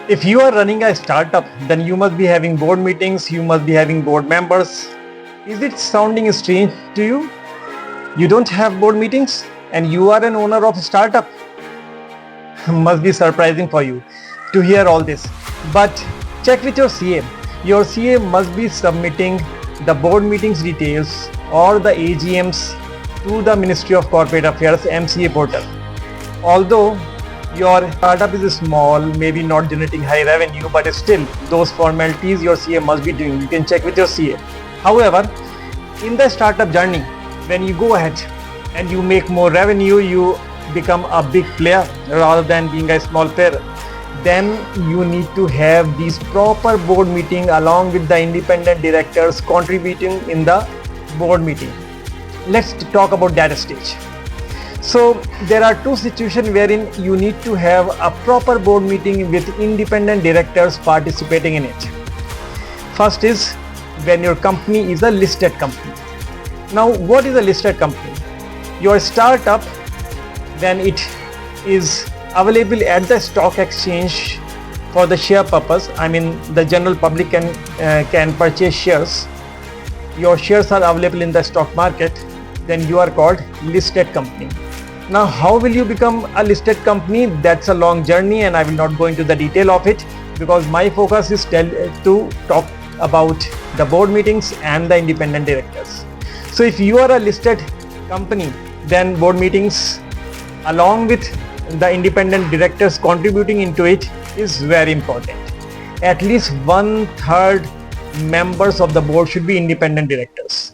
If you are running a startup, then you must be having board meetings, you must be having board members. Is it sounding strange to you? You don't have board meetings and you are an owner of a startup? Must be surprising for you to hear all this. But check with your CA. Your CA must be submitting the board meetings details or the AGMs to the Ministry of Corporate Affairs MCA portal. Although your startup is small, maybe not generating high revenue, but still those formalities your CA must be doing. You can check with your CA. However, in the startup journey, when you go ahead and you make more revenue, you become a big player rather than being a small player, then you need to have these proper board meeting along with the independent directors contributing in the board meeting. Let's talk about that stage. So there are two situations wherein you need to have a proper board meeting with independent directors participating in it. First is when your company is a listed company. Now, what is a listed company? Your startup, when it is available at the stock exchange for the share purpose, I mean the general public can purchase shares. Your shares are available in the stock market, then you are called listed company. Now, how will you become a listed company? That's a long journey and I will not go into the detail of it because my focus is to talk about the board meetings and the independent directors. So if you are a listed company, then board meetings along with the independent directors contributing into it is very important. At least 1/3 members of the board should be independent directors.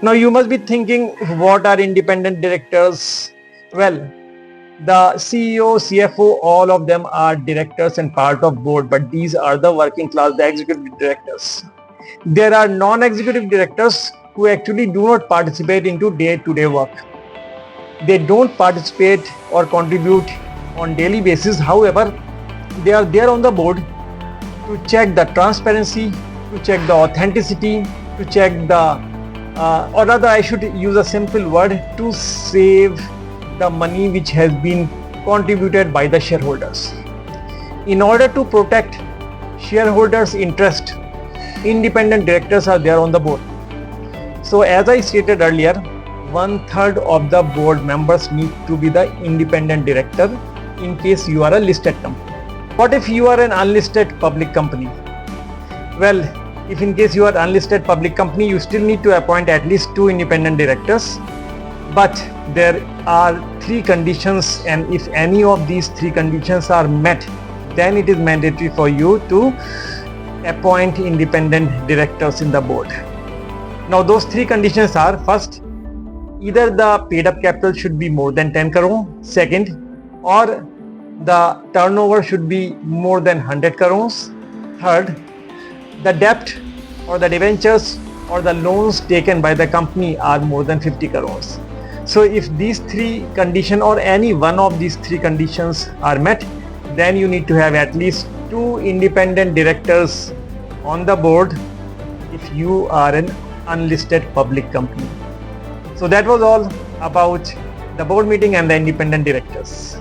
Now you must be thinking, what are independent directors? Well, the CEO, CFO, all of them are directors and part of board, but these are the working class, the executive directors. There are non-executive directors who actually do not participate into day-to-day work. They don't participate or contribute on daily basis. However, they are there on the board to check the transparency, to check the authenticity, to check the, or rather I should use a simple word, to save the money which has been contributed by the shareholders. In order to protect shareholders' interest, independent directors are there on the board. So as I stated earlier, 1/3 of the board members need to be the independent director in case you are a listed company. What if you are an unlisted public company? Well, if in case you are unlisted public company, you still need to appoint at least 2 independent directors. But there are 3 conditions, and if any of these 3 conditions are met, then it is mandatory for you to appoint independent directors in the board. Now those 3 conditions are: first, either the paid up capital should be more than 10 crore, second, or the turnover should be more than 100 crores, third, the debt or the debentures or the loans taken by the company are more than 50 crores. So if these 3 conditions or any one of these 3 conditions are met, then you need to have at least 2 independent directors on the board if you are an unlisted public company. So that was all about the board meeting and the independent directors.